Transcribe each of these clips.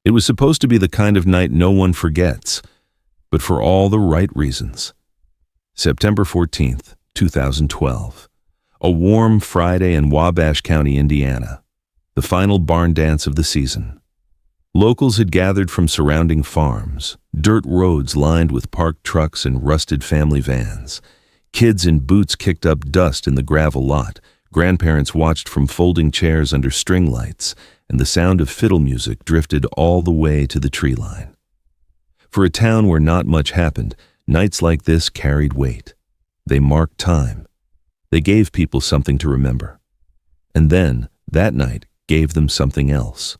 It was supposed to be the kind of night no one forgets, but for all the right reasons. September 14th, 2012. A warm Friday in Wabash County, Indiana. The final barn dance of the season. Locals had gathered from surrounding farms, dirt roads lined with parked trucks and rusted family vans. Kids in boots kicked up dust in the gravel lot. Grandparents watched from folding chairs under string lights, and the sound of fiddle music drifted all the way to the tree line. For a town where not much happened, nights like this carried weight. They marked time. They gave people something to remember. And then, that night, gave them something else.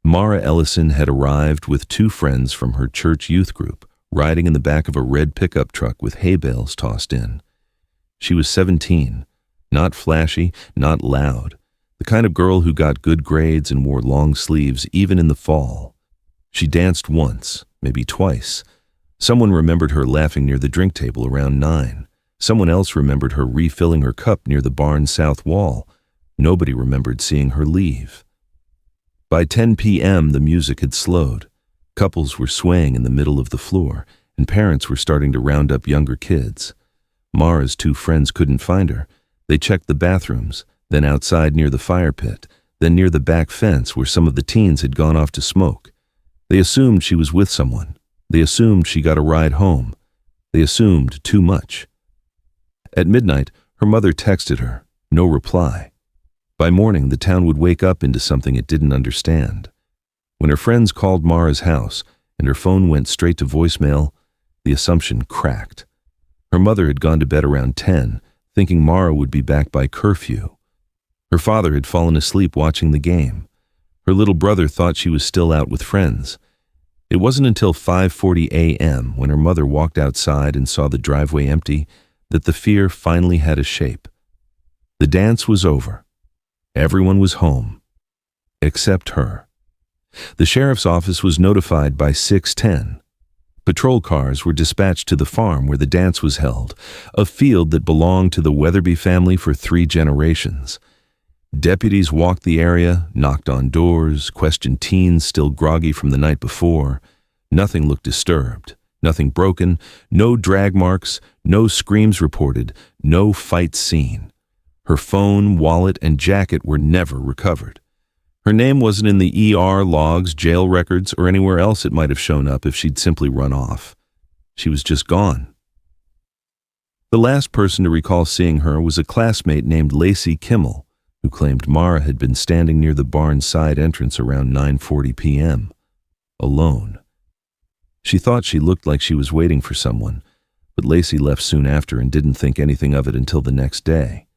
Mara Ellison had arrived with two friends from her church youth group, riding in the back of a red pickup truck with hay bales tossed in. She was 17, not flashy, not loud, the kind of girl who got good grades and wore long sleeves even in the fall. She danced once, maybe twice. Someone remembered her laughing near the drink table around 9. Someone else remembered her refilling her cup near the barn's south wall. Nobody remembered seeing her leave. By 10 p.m., the music had slowed. Couples were swaying in the middle of the floor, and parents were starting to round up younger kids. Mara's two friends couldn't find her. They checked the bathrooms, then outside near the fire pit, then near the back fence where some of the teens had gone off to smoke. They assumed she was with someone. They assumed she got a ride home. They assumed too much. At midnight, her mother texted her. No reply. By morning, the town would wake up into something it didn't understand. When her friends called Mara's house and her phone went straight to voicemail, the assumption cracked. Her mother had gone to bed around 10, thinking Mara would be back by curfew. Her father had fallen asleep watching the game. Her little brother thought she was still out with friends. It wasn't until 5:40 a.m. when her mother walked outside and saw the driveway empty that the fear finally had a shape. The dance was over. Everyone was home, except her. The sheriff's office was notified by 6:10. Patrol cars were dispatched to the farm where the dance was held, a field that belonged to the Weatherby family for 3 generations. Deputies walked the area, knocked on doors, questioned teens still groggy from the night before. Nothing looked disturbed, nothing broken, no drag marks, no screams reported, no fight seen. Her phone, wallet, and jacket were never recovered. Her name wasn't in the ER logs, jail records, or anywhere else it might have shown up if she'd simply run off. She was just gone. The last person to recall seeing her was a classmate named Lacey Kimmel, who claimed Mara had been standing near the barn's side entrance around 9:40 p.m., alone. She thought she looked like she was waiting for someone, but Lacey left soon after and didn't think anything of it until the next day.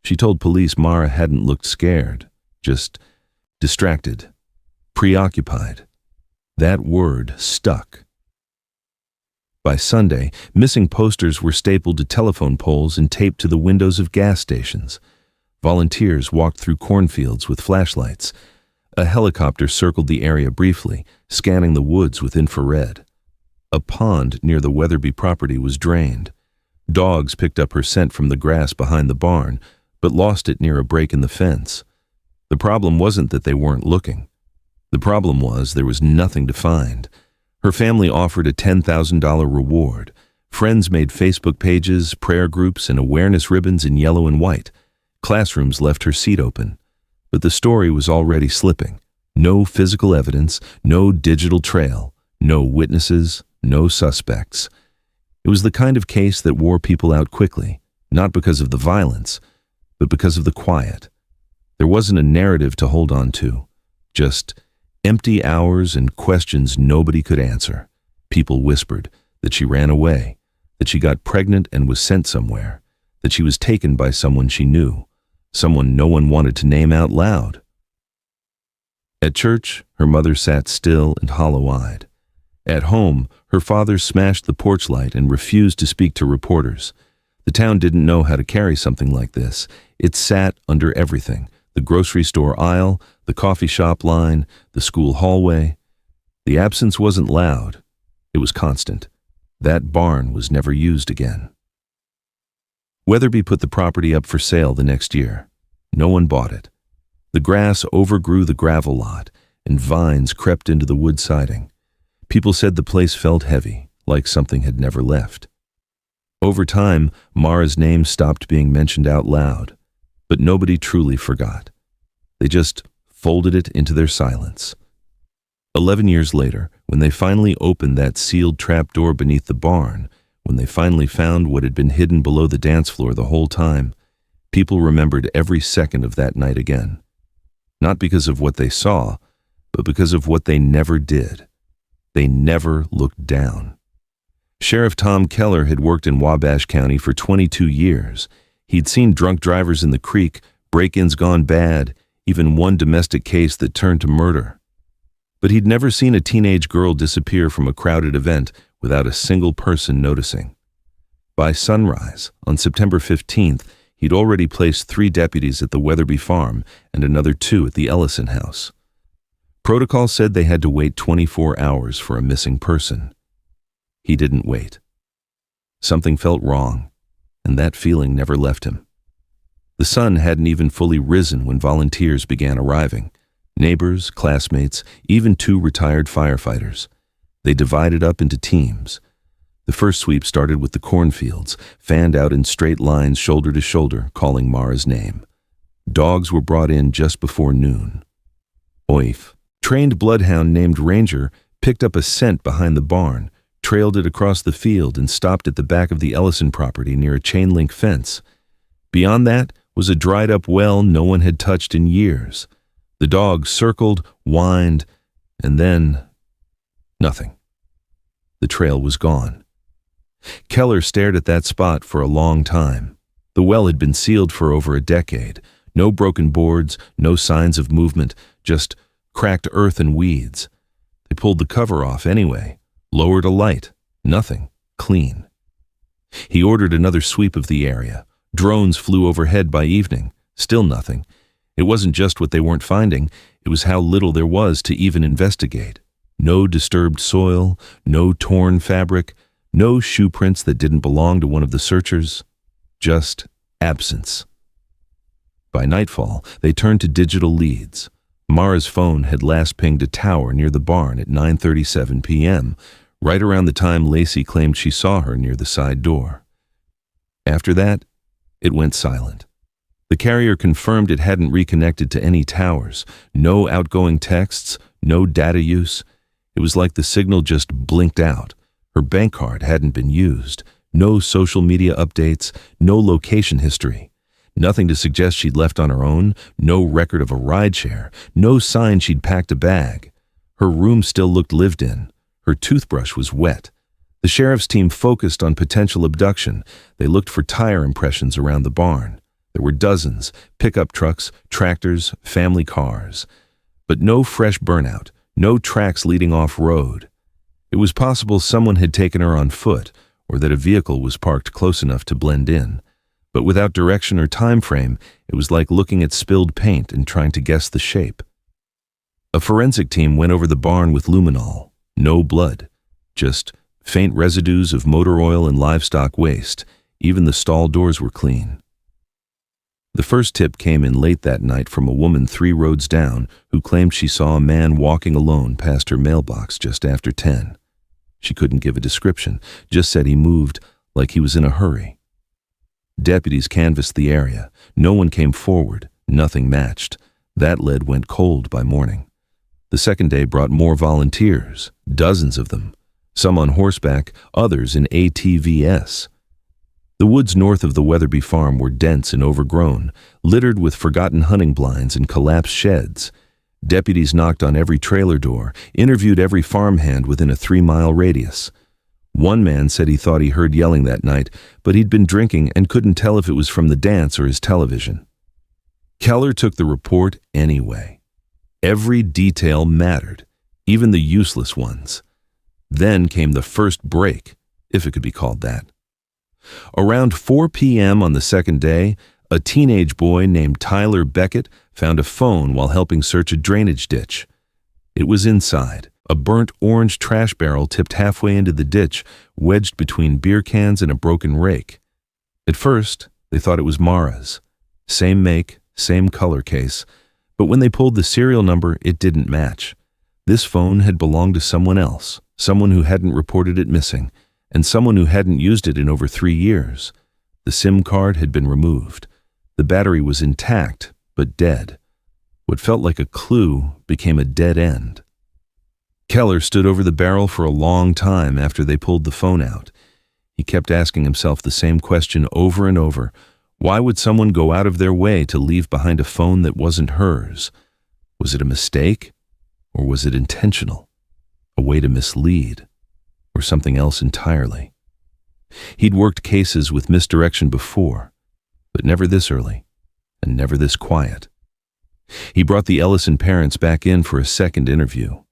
She told police Mara hadn't looked scared, just distracted, preoccupied. That word stuck. By Sunday, missing posters were stapled to telephone poles and taped to the windows of gas stations. Volunteers walked through cornfields with flashlights. A helicopter circled the area briefly, scanning the woods with infrared. A pond near the Weatherby property was drained. Dogs picked up her scent from the grass behind the barn, but lost it near a break in the fence. The problem wasn't that they weren't looking. The problem was there was nothing to find. Her family offered a $10,000 reward. Friends made Facebook pages, prayer groups, and awareness ribbons in yellow and white. Classrooms left her seat open. But the story was already slipping. No physical evidence, no digital trail, no witnesses, no suspects. It was the kind of case that wore people out quickly, not because of the violence, but because of the quiet. There wasn't a narrative to hold on to, just empty hours and questions nobody could answer. People whispered that she ran away, that she got pregnant and was sent somewhere, that she was taken by someone she knew, someone no one wanted to name out loud. At church, her mother sat still and hollow-eyed. At home, her father smashed the porch light and refused to speak to reporters. The town didn't know how to carry something like this. It sat under everything: the grocery store aisle, the coffee shop line, the school hallway. The absence wasn't loud. It was constant. That barn was never used again. Weatherby put the property up for sale the next year. No one bought it. The grass overgrew the gravel lot, and vines crept into the wood siding. People said the place felt heavy, like something had never left. Over time, Mara's name stopped being mentioned out loud, but nobody truly forgot. They just folded it into their silence. 11 years later, when they finally opened that sealed trapdoor beneath the barn, when they finally found what had been hidden below the dance floor the whole time, people remembered every second of that night again. Not because of what they saw, but because of what they never did. They never looked down. Sheriff Tom Keller had worked in Wabash County for 22 years. He'd seen drunk drivers in the creek, break-ins gone bad, even one domestic case that turned to murder. But he'd never seen a teenage girl disappear from a crowded event without a single person noticing. By sunrise, on September 15th, he'd already placed 3 deputies at the Weatherby farm and another 2 at the Ellison house. Protocol said they had to wait 24 hours for a missing person. He didn't wait. Something felt wrong, and that feeling never left him. The sun hadn't even fully risen when volunteers began arriving. Neighbors, classmates, even 2 retired firefighters. They divided up into teams. The first sweep started with the cornfields, fanned out in straight lines shoulder to shoulder, calling Mara's name. Dogs were brought in just before noon. Oif. Trained bloodhound named Ranger picked up a scent behind the barn, trailed it across the field, and stopped at the back of the Ellison property near a chain-link fence. Beyond that was a dried-up well no one had touched in years. The dog circled, whined, and then nothing. The trail was gone. Keller stared at that spot for a long time. The well had been sealed for over a decade. No broken boards, no signs of movement, just cracked earth and weeds. They pulled the cover off anyway, lowered a light. Nothing. Clean. He ordered another sweep of the area. Drones flew overhead by evening. Still nothing. It wasn't just what they weren't finding, it was how little there was to even investigate. No disturbed soil, no torn fabric, no shoe prints that didn't belong to one of the searchers. Just absence. By nightfall, they turned to digital leads. Mara's phone had last pinged a tower near the barn at 9:37 p.m., right around the time Lacey claimed she saw her near the side door. After that, it went silent. The carrier confirmed it hadn't reconnected to any towers, no outgoing texts, no data use. It was like the signal just blinked out. Her bank card hadn't been used, no social media updates, no location history. Nothing to suggest she'd left on her own, no record of a rideshare, no sign she'd packed a bag. Her room still looked lived in. Her toothbrush was wet. The sheriff's team focused on potential abduction. They looked for tire impressions around the barn. There were dozens, pickup trucks, tractors, family cars. But no fresh burnout, no tracks leading off-road. It was possible someone had taken her on foot, or that a vehicle was parked close enough to blend in. But without direction or time frame, it was like looking at spilled paint and trying to guess the shape. A forensic team went over the barn with luminol. No blood, just faint residues of motor oil and livestock waste. Even the stall doors were clean. The first tip came in late that night from a woman 3 roads down who claimed she saw a man walking alone past her mailbox just after 10. She couldn't give a description, just said he moved like he was in a hurry. Deputies canvassed the area. No one came forward. Nothing matched. That lead went cold by morning. The second day brought more volunteers, dozens of them, some on horseback, others in ATVs. The woods north of the Weatherby farm were dense and overgrown, littered with forgotten hunting blinds and collapsed sheds. Deputies knocked on every trailer door, interviewed every farmhand within a 3-mile radius. One man said he thought he heard yelling that night, but he'd been drinking and couldn't tell if it was from the dance or his television. Keller took the report anyway. Every detail mattered, even the useless ones. Then came the first break, if it could be called that. Around 4 p.m. on the second day, a teenage boy named Tyler Beckett found a phone while helping search a drainage ditch. It was inside, a burnt orange trash barrel tipped halfway into the ditch, wedged between beer cans and a broken rake. At first, they thought it was Mara's. Same make, same color case, But when they pulled the serial number, it didn't match. This phone had belonged to someone else, someone who hadn't reported it missing, and someone who hadn't used it in over 3 years. The SIM card had been removed. The battery was intact, but dead. What felt like a clue became a dead end. Keller stood over the barrel for a long time after they pulled the phone out. He kept asking himself the same question over and over. Why would someone go out of their way to leave behind a phone that wasn't hers? Was it a mistake? Or was it intentional? A way to mislead? Or something else entirely? He'd worked cases with misdirection before, but never this early, and never this quiet. He brought the Ellison parents back in for a second interview.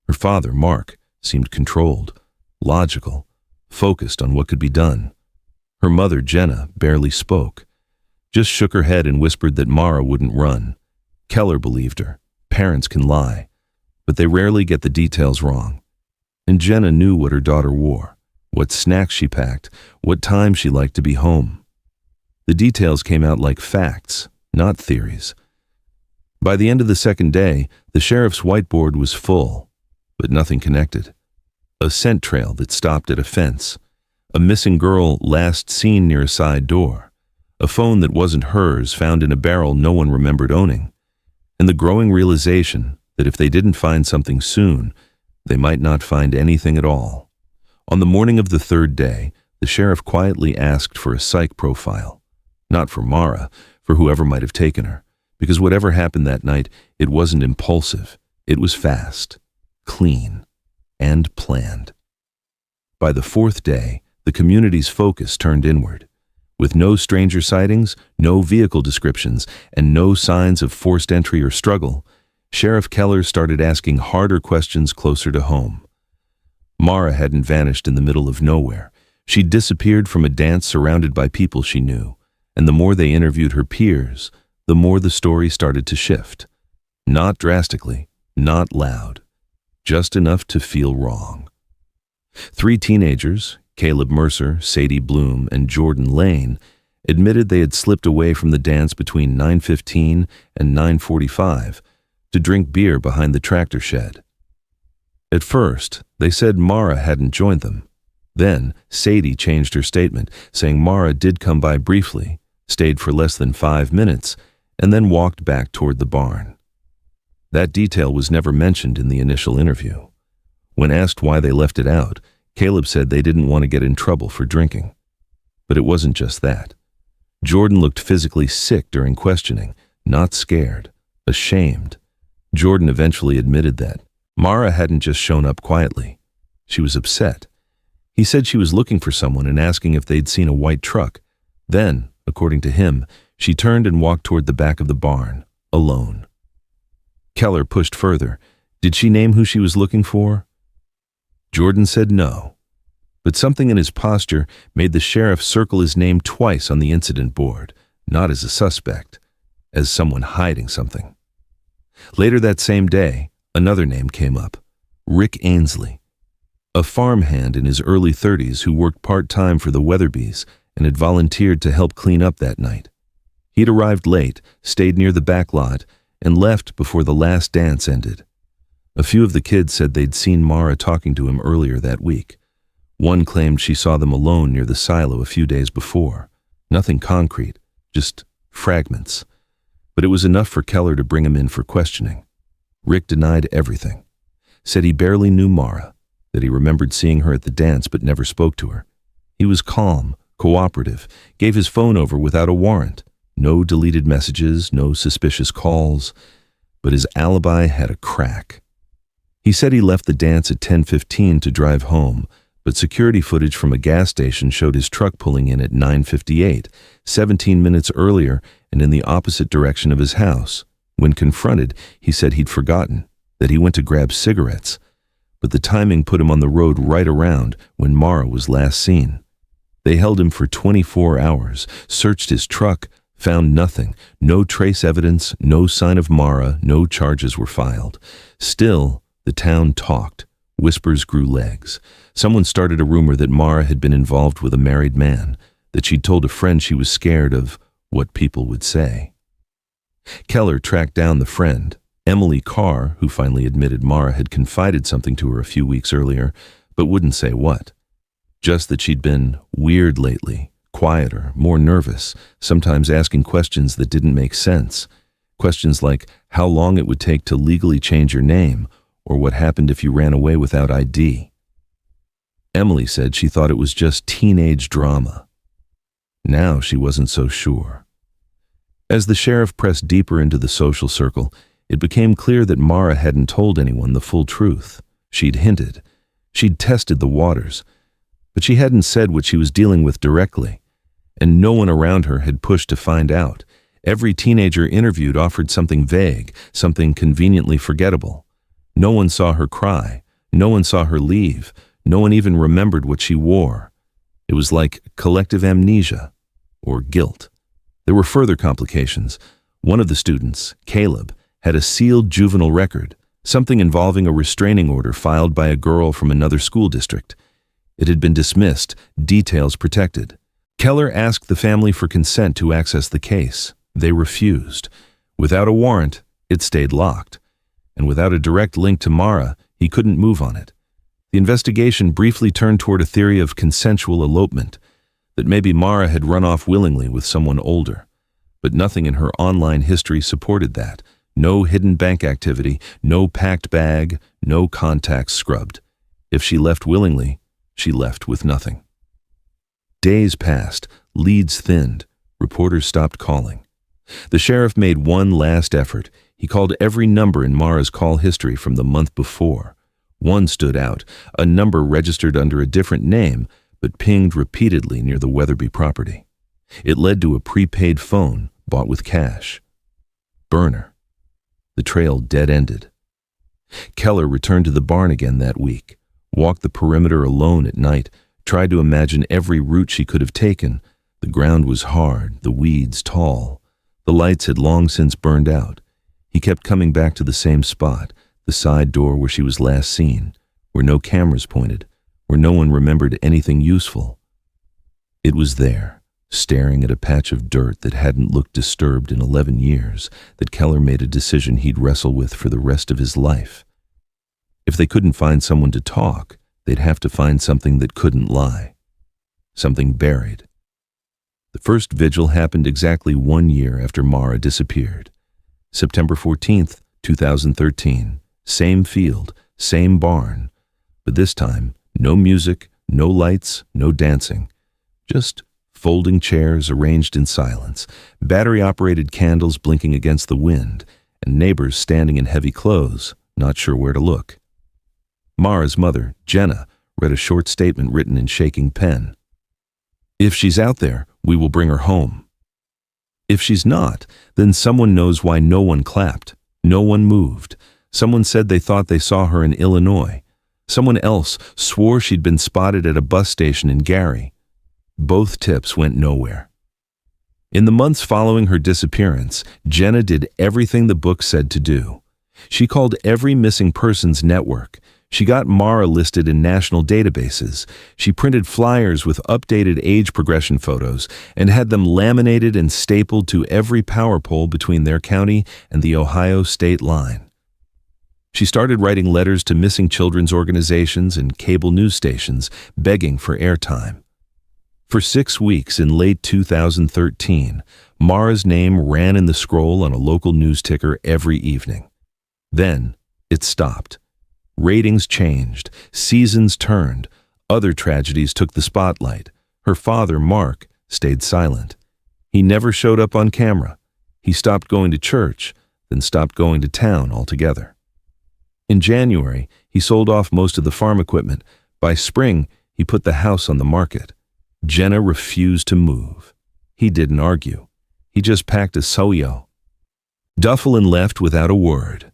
Her father, Mark, seemed controlled, logical, focused on what could be done. Her mother, Jenna, barely spoke, just shook her head and whispered that Mara wouldn't run. Keller believed her. Parents can lie, but they rarely get the details wrong. And Jenna knew what her daughter wore, what snacks she packed, what time she liked to be home. The details came out like facts, not theories. By the end of the second day, the sheriff's whiteboard was full, but nothing connected. A scent trail that stopped at a fence, a missing girl last seen near a side door, a phone that wasn't hers found in a barrel no one remembered owning, and the growing realization that if they didn't find something soon, they might not find anything at all. On the morning of the third day, the sheriff quietly asked for a psych profile. Not for Mara, for whoever might have taken her, because whatever happened that night, it wasn't impulsive. It was fast, clean, and planned. By the fourth day, the community's focus turned inward. With no stranger sightings, no vehicle descriptions, and no signs of forced entry or struggle, Sheriff Keller started asking harder questions closer to home. Mara hadn't vanished in the middle of nowhere. She'd disappeared from a dance surrounded by people she knew, and the more they interviewed her peers, the more the story started to shift. Not drastically, not loud, just enough to feel wrong. 3 teenagers, Caleb Mercer, Sadie Bloom, and Jordan Lane, admitted they had slipped away from the dance between 9:15 and 9:45 to drink beer behind the tractor shed. At first, they said Mara hadn't joined them. Then, Sadie changed her statement, saying Mara did come by briefly, stayed for less than 5 minutes, and then walked back toward the barn. That detail was never mentioned in the initial interview. When asked why they left it out, Caleb said they didn't want to get in trouble for drinking. But it wasn't just that. Jordan looked physically sick during questioning, not scared, ashamed. Jordan eventually admitted that Mara hadn't just shown up quietly. She was upset. He said she was looking for someone and asking if they'd seen a white truck. Then, according to him, she turned and walked toward the back of the barn, alone. Keller pushed further. Did she name who she was looking for? Jordan said no, but something in his posture made the sheriff circle his name twice on the incident board, not as a suspect, as someone hiding something. Later that same day, another name came up, Rick Ainsley, a farmhand in his early 30s who worked part-time for the Weatherbys and had volunteered to help clean up that night. He'd arrived late, stayed near the back lot, and left before the last dance ended. A few of the kids said they'd seen Mara talking to him earlier that week. One claimed she saw them alone near the silo a few days before. Nothing concrete, just fragments. But it was enough for Keller to bring him in for questioning. Rick denied everything. Said he barely knew Mara, that he remembered seeing her at the dance but never spoke to her. He was calm, cooperative, gave his phone over without a warrant. No deleted messages, no suspicious calls. But his alibi had a crack. He said he left the dance at 10:15 to drive home, but security footage from a gas station showed his truck pulling in at 9:58, 17 minutes earlier and in the opposite direction of his house. When confronted, he said he'd forgotten, that he went to grab cigarettes, but the timing put him on the road right around when Mara was last seen. They held him for 24 hours, searched his truck, found nothing, no trace evidence, no sign of Mara, no charges were filed. Still, the town talked. Whispers grew legs. Someone started a rumor that Mara had been involved with a married man, that she'd told a friend she was scared of what people would say. Keller tracked down the friend, Emily Carr, who finally admitted Mara had confided something to her a few weeks earlier, but wouldn't say what. Just that she'd been weird lately, quieter, more nervous, sometimes asking questions that didn't make sense. Questions like how long it would take to legally change your name, or what happened if you ran away without ID. Emily said she thought it was just teenage drama. Now she wasn't so sure. As the sheriff pressed deeper into the social circle, it became clear that Mara hadn't told anyone the full truth. She'd hinted. She'd tested the waters. But she hadn't said what she was dealing with directly. And no one around her had pushed to find out. Every teenager interviewed offered something vague, something conveniently forgettable. No one saw her cry. No one saw her leave. No one even remembered what she wore. It was like collective amnesia, or guilt. There were further complications. One of the students, Caleb, had a sealed juvenile record, something involving a restraining order filed by a girl from another school district. It had been dismissed, details protected. Keller asked the family for consent to access the case. They refused. Without a warrant, it stayed locked. And without a direct link to Mara, he couldn't move on it. The investigation briefly turned toward a theory of consensual elopement, that maybe Mara had run off willingly with someone older. But nothing in her online history supported that. No hidden bank activity, no packed bag, no contacts scrubbed. If she left willingly, she left with nothing. Days passed, leads thinned, reporters stopped calling. The sheriff made one last effort. He called every number in Mara's call history from the month before. One stood out, a number registered under a different name, but pinged repeatedly near the Weatherby property. It led to a prepaid phone bought with cash. Burner. The trail dead-ended. Keller returned to the barn again that week, walked the perimeter alone at night, tried to imagine every route she could have taken. The ground was hard, the weeds tall. The lights had long since burned out. He kept coming back to the same spot, the side door where she was last seen, where no cameras pointed, where no one remembered anything useful. It was there, staring at a patch of dirt that hadn't looked disturbed in 11 years, that Keller made a decision he'd wrestle with for the rest of his life. If they couldn't find someone to talk, they'd have to find something that couldn't lie. Something buried. The first vigil happened exactly 1 year after Mara disappeared. September 14th, 2013. Same field, same barn. But this time, no music, no lights, no dancing. Just folding chairs arranged in silence, battery-operated candles blinking against the wind, and neighbors standing in heavy clothes, not sure where to look. Mara's mother, Jenna, read a short statement written in shaking pen. "If she's out there, we will bring her home. If she's not, then someone knows why no one clapped, no one moved. Someone said they thought they saw her in Illinois. Someone else swore she'd been spotted at a bus station in Gary. Both tips went nowhere." In the months following her disappearance, Jenna did everything the book said to do. She called every missing persons network. She got Mara listed in national databases. She printed flyers with updated age progression photos and had them laminated and stapled to every power pole between their county and the Ohio state line. She started writing letters to missing children's organizations and cable news stations, begging for airtime. For 6 weeks in late 2013, Mara's name ran in the scroll on a local news ticker every evening. Then it stopped. Ratings changed, seasons turned, other tragedies took the spotlight. Her father, Mark, stayed silent. He never showed up on camera. He stopped going to church, then stopped going to town altogether. In January, he sold off most of the farm equipment. By spring, he put the house on the market. Jenna refused to move. He didn't argue. He just packed a soyo. Duffel and left without a word.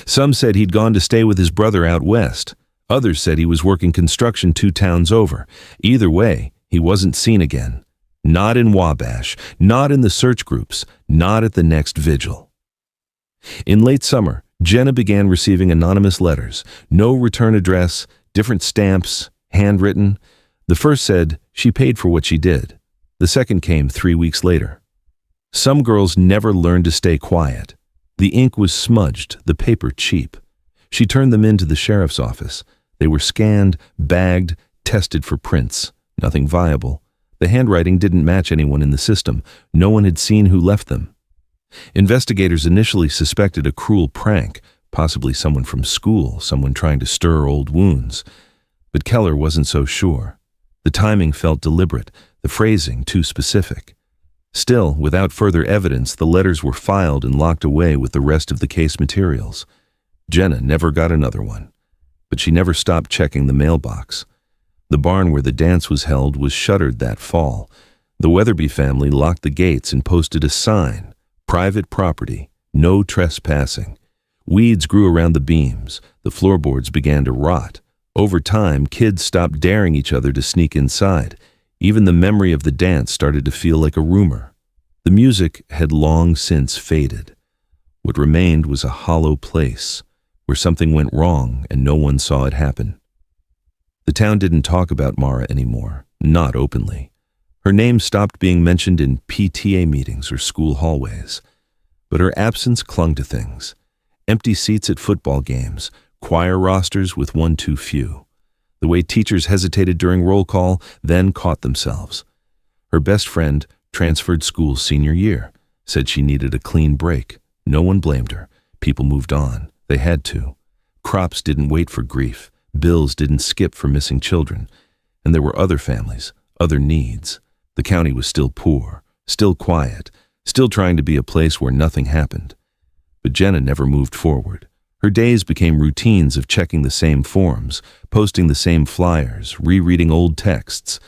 Some said he'd gone to stay with his brother out west. Others said he was working construction 2 towns over. Either way, he wasn't seen again. Not in Wabash, not in the search groups, not at the next vigil. In late summer, Jenna began receiving anonymous letters. No return address, different stamps, handwritten. The first said she paid for what she did. The second came 3 weeks later. Some girls never learned to stay quiet. The ink was smudged, the paper cheap. She turned them into the sheriff's office. They were scanned, bagged, tested for prints. Nothing viable. The handwriting didn't match anyone in the system. No one had seen who left them. Investigators initially suspected a cruel prank, possibly someone from school, someone trying to stir old wounds. But Keller wasn't so sure. The timing felt deliberate, the phrasing too specific. Still, without further evidence, the letters were filed and locked away with the rest of the case materials. Jenna never got another one, but she never stopped checking the mailbox. The barn where the dance was held was shuttered that fall. The Weatherby family locked the gates and posted a sign, "Private property, no trespassing." Weeds grew around the beams. The floorboards began to rot. Over time, kids stopped daring each other to sneak inside. Even the memory of the dance started to feel like a rumor. The music had long since faded. What remained was a hollow place, where something went wrong and no one saw it happen. The town didn't talk about Mara anymore, not openly. Her name stopped being mentioned in PTA meetings or school hallways. But her absence clung to things. Empty seats at football games, choir rosters with one too few. The way teachers hesitated during roll call, then caught themselves. Her best friend transferred schools senior year, said she needed a clean break. No one blamed her. People moved on. They had to. Crops didn't wait for grief. Bills didn't skip for missing children. And there were other families, other needs. The county was still poor, still quiet, still trying to be a place where nothing happened. But Jenna never moved forward. Her days became routines of checking the same forms, posting the same flyers, rereading old texts.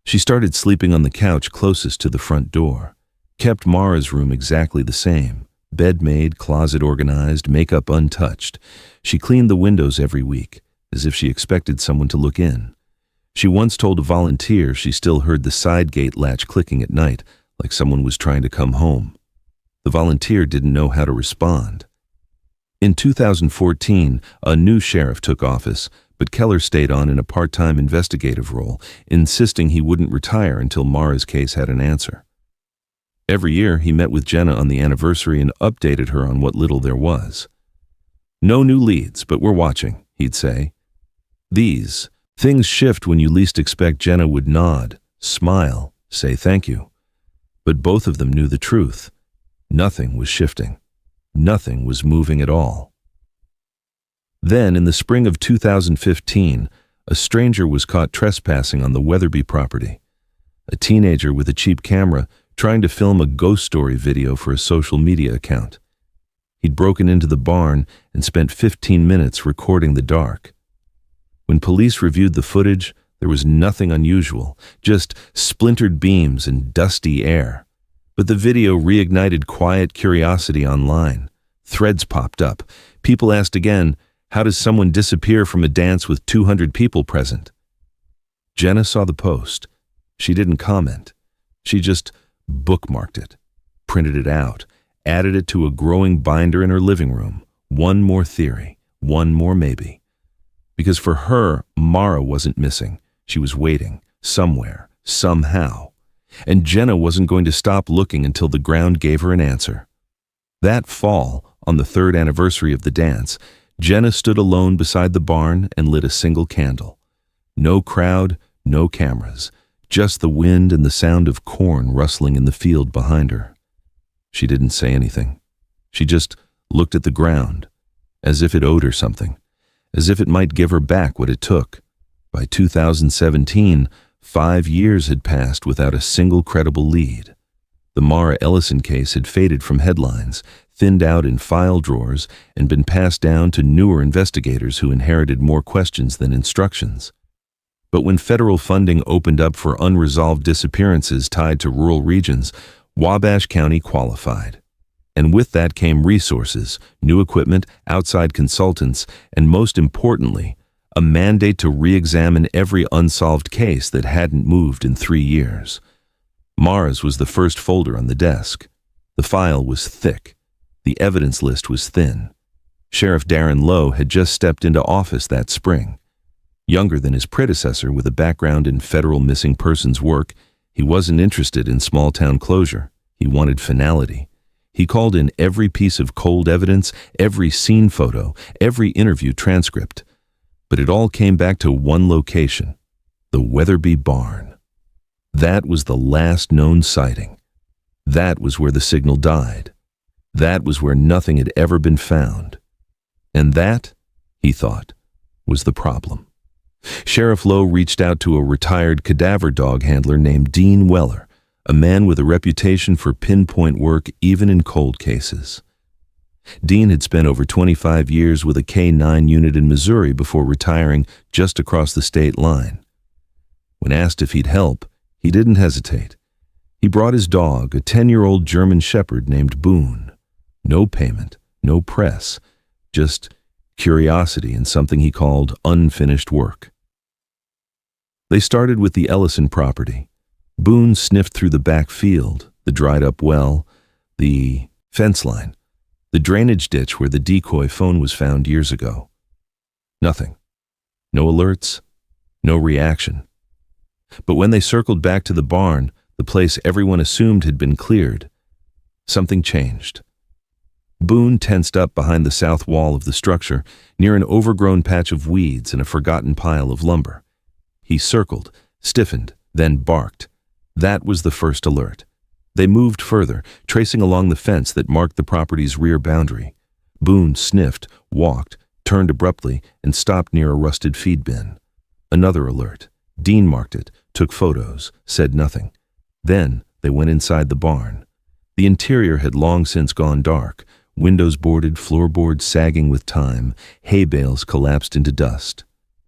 She started sleeping on the couch closest to the front door, kept Mara's room exactly the same, bed made, closet organized, makeup untouched. She cleaned the windows every week, as if she expected someone to look in. She once told a volunteer she still heard the side gate latch clicking at night, like someone was trying to come home. The volunteer didn't know how to respond. In 2014, a new sheriff took office, but Keller stayed on in a part-time investigative role, insisting he wouldn't retire until Mara's case had an answer. Every year, he met with Jenna on the anniversary and updated her on what little there was. "No new leads, but we're watching," he'd say. Things shift when you least expect. Jenna would nod, smile, say thank you. But both of them knew the truth. Nothing was shifting. Nothing was moving at all. Then, in the spring of 2015, a stranger was caught trespassing on the Weatherby property. A teenager with a cheap camera trying to film a ghost story video for a social media account. He'd broken into the barn and spent 15 minutes recording the dark. When police reviewed the footage, there was nothing unusual, just splintered beams and dusty air. But the video reignited quiet curiosity online. Threads popped up. People asked again, how does someone disappear from a dance with 200 people present? Jenna saw the post. She didn't comment. She just bookmarked it, printed it out, added it to a growing binder in her living room. One more theory, one more maybe. Because for her, Mara wasn't missing. She was waiting, somewhere, somehow. And Jenna wasn't going to stop looking until the ground gave her an answer. That fall, on the 3rd anniversary of the dance, Jenna stood alone beside the barn and lit a single candle. No crowd, no cameras, just the wind and the sound of corn rustling in the field behind her. She didn't say anything. She just looked at the ground, as if it owed her something, as if it might give her back what it took. By 2017, 5 years had passed without a single credible lead. The Mara Ellison case had faded from headlines, thinned out in file drawers, and been passed down to newer investigators who inherited more questions than instructions. But when federal funding opened up for unresolved disappearances tied to rural regions, Wabash County qualified. And with that came resources, new equipment, outside consultants, and most importantly, a mandate to re-examine every unsolved case that hadn't moved in 3 years. Mara's was the first folder on the desk. The file was thick. The evidence list was thin. Sheriff Darren Lowe had just stepped into office that spring. Younger than his predecessor with a background in federal missing persons work, he wasn't interested in small-town closure. He wanted finality. He called in every piece of cold evidence, every scene photo, every interview transcript. But it all came back to one location, the Weatherby barn. That was the last known sighting. That was where the signal died. That was where nothing had ever been found. And that, he thought, was the problem. Sheriff Lowe reached out to a retired cadaver dog handler named Dean Weller, a man with a reputation for pinpoint work even in cold cases. Dean had spent over 25 years with a K-9 unit in Missouri before retiring just across the state line. When asked if he'd help, he didn't hesitate. He brought his dog, a 10-year-old German Shepherd named Boone. No payment, no press, just curiosity and something he called unfinished work. They started with the Ellison property. Boone sniffed through the back field, the dried-up well, the fence line, the drainage ditch where the decoy phone was found years ago. Nothing. No alerts, no reaction. But when they circled back to the barn, the place everyone assumed had been cleared, something changed. Boone tensed up behind the south wall of the structure, near an overgrown patch of weeds and a forgotten pile of lumber. He circled, stiffened, then barked. That was the first alert. They moved further, tracing along the fence that marked the property's rear boundary. Boone sniffed, walked, turned abruptly, and stopped near a rusted feed bin. Another alert. Dean marked it, took photos, said nothing. Then they went inside the barn. The interior had long since gone dark. Windows boarded, floorboards sagging with time, hay bales collapsed into dust.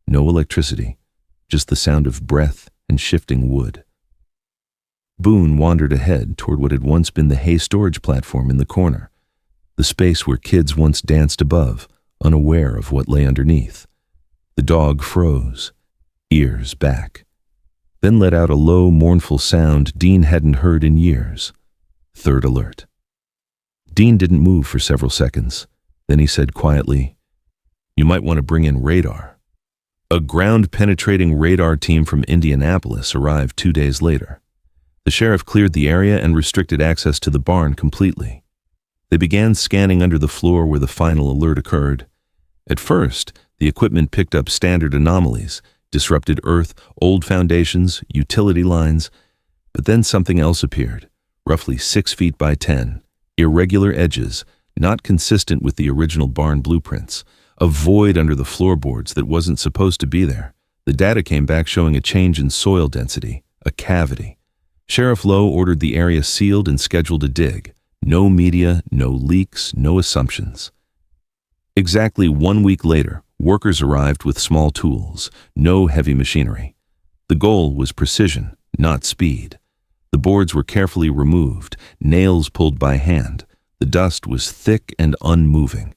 No electricity, just the sound of breath and shifting wood. Boone wandered ahead toward what had once been the hay storage platform in the corner, the space where kids once danced above, unaware of what lay underneath. The dog froze, ears back, then let out a low, mournful sound Dean hadn't heard in years. Third alert. Dean didn't move for several seconds. Then he said quietly, "You might want to bring in radar." A ground-penetrating radar team from Indianapolis arrived 2 days later. The sheriff cleared the area and restricted access to the barn completely. They began scanning under the floor where the final alert occurred. At first, the equipment picked up standard anomalies, disrupted earth, old foundations, utility lines, but then something else appeared, roughly 6 feet by 10. Irregular edges, not consistent with the original barn blueprints, a void under the floorboards that wasn't supposed to be there. The data came back showing a change in soil density, a cavity. Sheriff Lowe ordered the area sealed and scheduled a dig. No media, no leaks, no assumptions. Exactly 1 week later, workers arrived with small tools, no heavy machinery. The goal was precision, not speed. The boards were carefully removed, nails pulled by hand. The dust was thick and unmoving.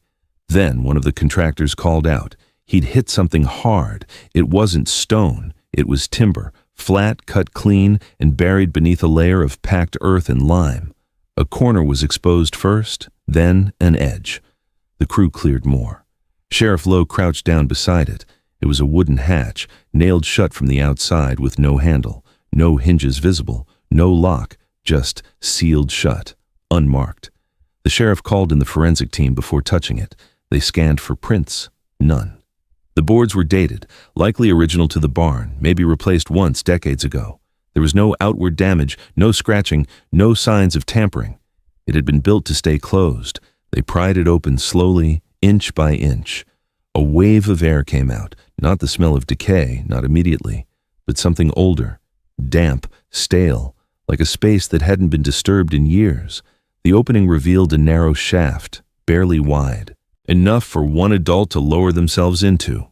Then one of the contractors called out. He'd hit something hard. It wasn't stone, it was timber, flat, cut clean, and buried beneath a layer of packed earth and lime. A corner was exposed first, then an edge. The crew cleared more. Sheriff Lowe crouched down beside it. It was a wooden hatch, nailed shut from the outside with no handle, no hinges visible. No lock, just sealed shut, unmarked. The sheriff called in the forensic team before touching it. They scanned for prints. None. The boards were dated, likely original to the barn, maybe replaced once decades ago. There was no outward damage, no scratching, no signs of tampering. It had been built to stay closed. They pried it open slowly, inch by inch. A wave of air came out, not the smell of decay, not immediately, but something older, damp, stale, like a space that hadn't been disturbed in years. The opening revealed a narrow shaft, barely wide, enough for one adult to lower themselves into.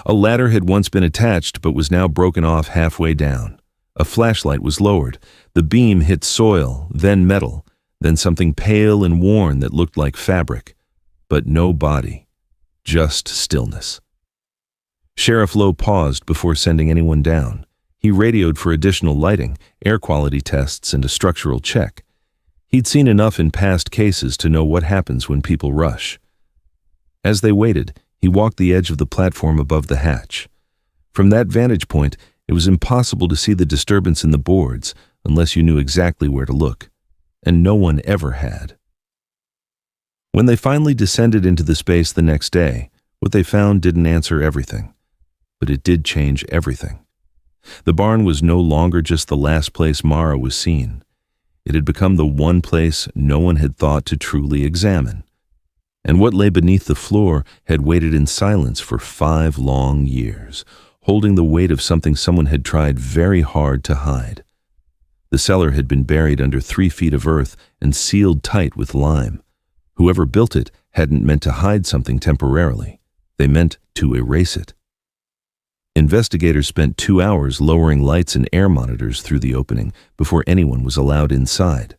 A ladder had once been attached but was now broken off halfway down. A flashlight was lowered. The beam hit soil, then metal, then something pale and worn that looked like fabric. But no body, just stillness. Sheriff Lowe paused before sending anyone down. He radioed for additional lighting, air quality tests, and a structural check. He'd seen enough in past cases to know what happens when people rush. As they waited, he walked the edge of the platform above the hatch. From that vantage point, it was impossible to see the disturbance in the boards unless you knew exactly where to look. and no one ever had. When they finally descended into the space the next day, what they found didn't answer everything, but it did change everything. The barn was no longer just the last place Mara was seen. It had become the one place no one had thought to truly examine. And what lay beneath the floor had waited in silence for 5 long years, holding the weight of something someone had tried very hard to hide. The cellar had been buried under 3 feet of earth and sealed tight with lime. Whoever built it hadn't meant to hide something temporarily. They meant to erase it. Investigators spent 2 hours lowering lights and air monitors through the opening before anyone was allowed inside.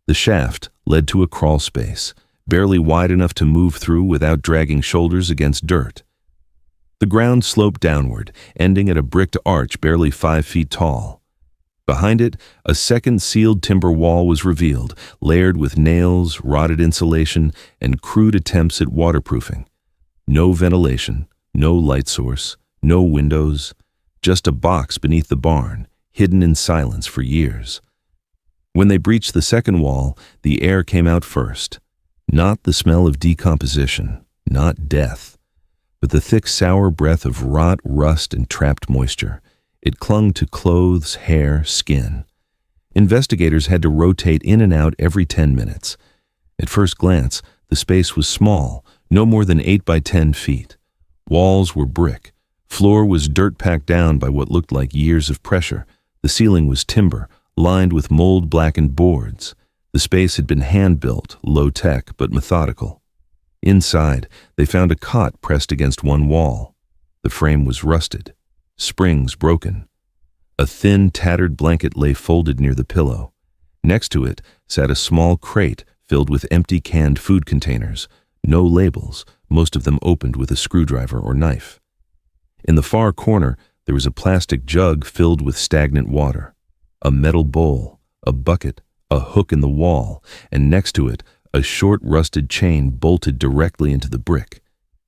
The shaft led to a crawl space, barely wide enough to move through without dragging shoulders against dirt. The ground sloped downward, ending at a bricked arch barely 5 feet tall. Behind it, a second sealed timber wall was revealed, layered with nails, rotted insulation, and crude attempts at waterproofing. No ventilation, no light source, no windows, just a box beneath the barn, hidden in silence for years. When they breached the second wall, the air came out first. Not the smell of decomposition, not death, but the thick, sour breath of rot, rust, and trapped moisture. It clung to clothes, hair, skin. Investigators had to rotate in and out every 10 minutes. At first glance, the space was small, no more than 8 by 10 feet. Walls were brick. Floor was dirt packed down by what looked like years of pressure. The ceiling was timber, lined with mold-blackened boards. The space had been hand-built, low-tech, but methodical. Inside, they found a cot pressed against one wall. The frame was rusted, springs broken. A thin, tattered blanket lay folded near the pillow. Next to it sat a small crate filled with empty canned food containers, no labels, most of them opened with a screwdriver or knife. In the far corner, there was a plastic jug filled with stagnant water, a metal bowl, a bucket, a hook in the wall, and next to it, a short rusted chain bolted directly into the brick.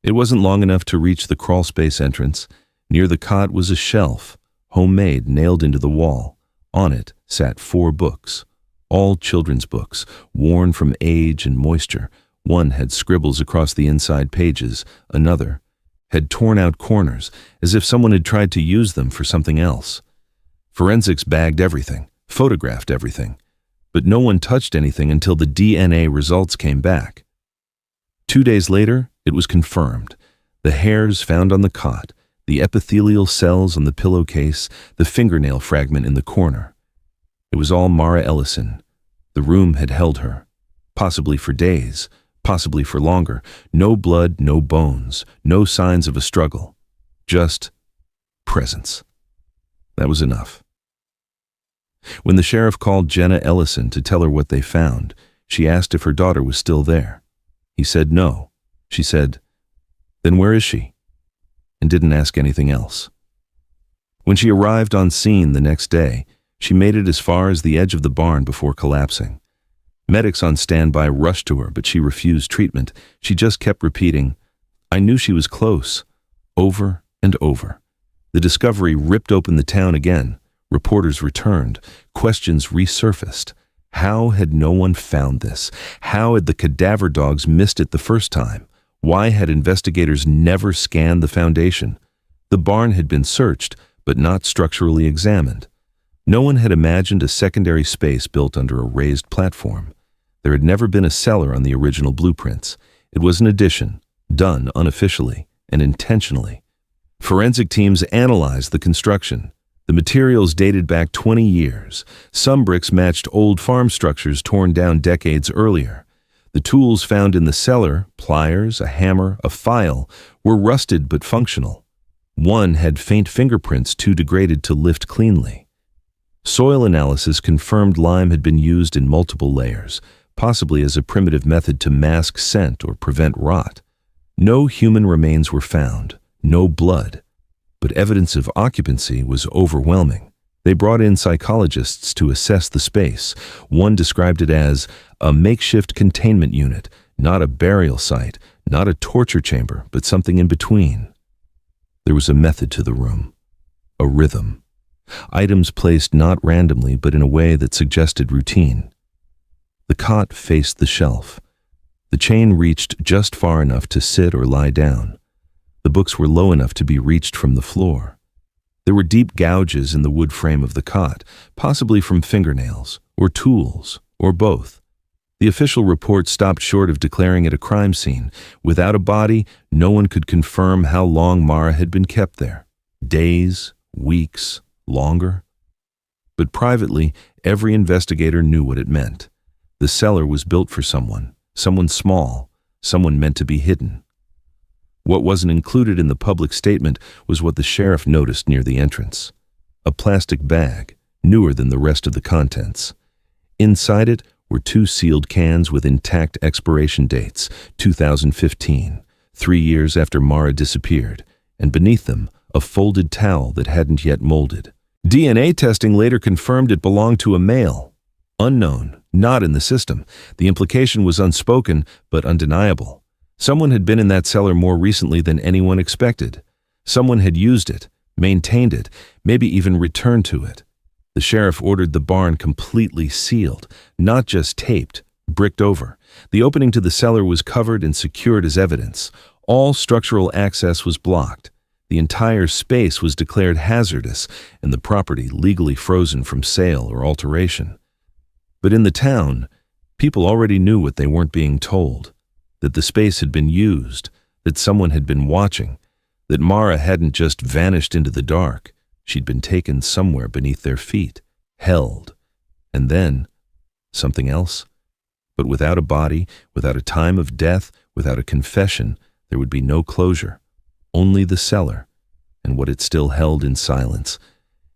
It wasn't long enough to reach the crawlspace entrance. Near the cot was a shelf, homemade, nailed into the wall. On it sat 4 books, all children's books, worn from age and moisture. One had scribbles across the inside pages, another had torn out corners, as if someone had tried to use them for something else. Forensics bagged everything, photographed everything, but no one touched anything until the DNA results came back. 2 days later, it was confirmed. The hairs found on the cot, the epithelial cells on the pillowcase, the fingernail fragment in the corner. It was all Mara Ellison. The room had held her, possibly for days, possibly for longer. No blood, no bones, no signs of a struggle. Just presence. That was enough. When the sheriff called Jenna Ellison to tell her what they found, she asked if her daughter was still there. He said no. She said, "Then where is she?" and didn't ask anything else. When she arrived on scene the next day, she made it as far as the edge of the barn before collapsing. Medics on standby rushed to her, but she refused treatment. She just kept repeating, "I knew she was close," over and over. The discovery ripped open the town again. Reporters returned. Questions resurfaced. How had no one found this? How had the cadaver dogs missed it the first time? Why had investigators never scanned the foundation? The barn had been searched, but not structurally examined. No one had imagined a secondary space built under a raised platform. There had never been a cellar on the original blueprints. It was an addition, done unofficially and intentionally. Forensic teams analyzed the construction. The materials dated back 20 years. Some bricks matched old farm structures torn down decades earlier. The tools found in the cellar, pliers, a hammer, a file, were rusted but functional. One had faint fingerprints too degraded to lift cleanly. Soil analysis confirmed lime had been used in multiple layers, possibly as a primitive method to mask scent or prevent rot. No human remains were found, no blood, but evidence of occupancy was overwhelming. They brought in psychologists to assess the space. One described it as a makeshift containment unit, not a burial site, not a torture chamber, but something in between. There was a method to the room, a rhythm. Items placed not randomly, but in a way that suggested routine. The cot faced the shelf. The chain reached just far enough to sit or lie down. The books were low enough to be reached from the floor. There were deep gouges in the wood frame of the cot, possibly from fingernails, or tools, or both. The official report stopped short of declaring it a crime scene. Without a body, no one could confirm how long Mara had been kept there. Days, weeks, longer. But privately, every investigator knew what it meant. The cellar was built for someone small, someone meant to be hidden. What wasn't included in the public statement was what the sheriff noticed near the entrance. A plastic bag, newer than the rest of the contents. Inside it were 2 sealed cans with intact expiration dates, 2015, 3 years after Mara disappeared, and beneath them, a folded towel that hadn't yet molded. DNA testing later confirmed it belonged to a male. Unknown, not in the system. The implication was unspoken, but undeniable. Someone had been in that cellar more recently than anyone expected. Someone had used it, maintained it, maybe even returned to it. The sheriff ordered the barn completely sealed, not just taped, bricked over. The opening to the cellar was covered and secured as evidence. All structural access was blocked. The entire space was declared hazardous and the property legally frozen from sale or alteration. But in the town, people already knew what they weren't being told, that the space had been used, that someone had been watching, that Mara hadn't just vanished into the dark. She'd been taken somewhere beneath their feet, held. And then, something else. But without a body, without a time of death, without a confession, there would be no closure. Only the cellar, and what it still held in silence.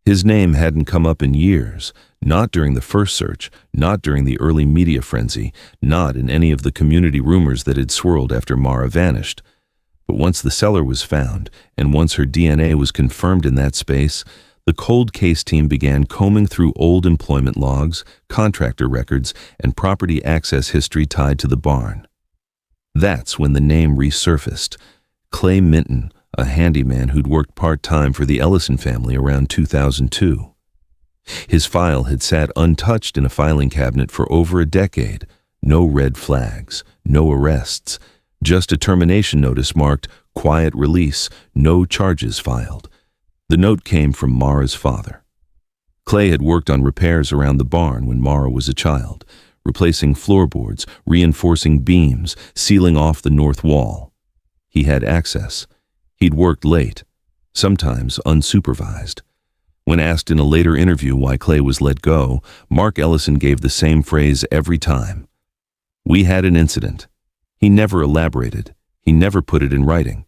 His name hadn't come up in years, not during the first search, not during the early media frenzy, not in any of the community rumors that had swirled after Mara vanished. But once the cellar was found, and once her DNA was confirmed in that space, the cold case team began combing through old employment logs, contractor records, and property access history tied to the barn. That's when the name resurfaced. Clay Minton, a handyman who'd worked part-time for the Ellison family around 2002. His file had sat untouched in a filing cabinet for over a decade. No red flags, no arrests, just a termination notice marked "Quiet Release, no charges filed." The note came from Mara's father. Clay had worked on repairs around the barn when Mara was a child, replacing floorboards, reinforcing beams, sealing off the north wall. He had access. He'd worked late, sometimes unsupervised. When asked in a later interview why Clay was let go, Mark Ellison gave the same phrase every time. "We had an incident." He never elaborated. He never put it in writing.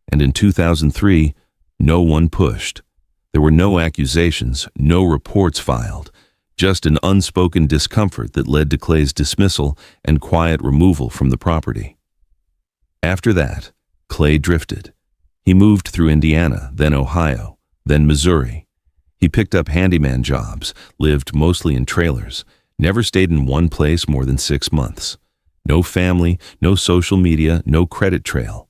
And in 2003, no one pushed. There were no accusations, no reports filed, just an unspoken discomfort that led to Clay's dismissal and quiet removal from the property. After that, Clay drifted. He moved through Indiana, then Ohio, then Missouri. He picked up handyman jobs, lived mostly in trailers, never stayed in one place more than 6 months. No family, no social media, no credit trail.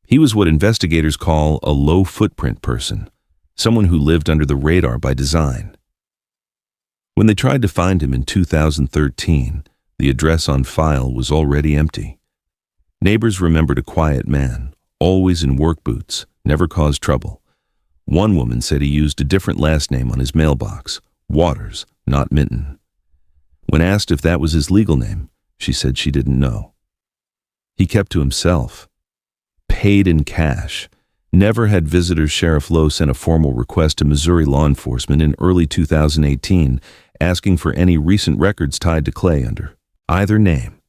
He was what investigators call a low-footprint person, someone who lived under the radar by design. When they tried to find him in 2013, the address on file was already empty. Neighbors remembered a quiet man, always in work boots, never caused trouble. One woman said he used a different last name on his mailbox, Waters, not Minton. When asked if that was his legal name, she said she didn't know. He kept to himself. Paid in cash. Never had Visitor Sheriff Lowe sent a formal request to Missouri law enforcement in early 2018 asking for any recent records tied to Clay under either name.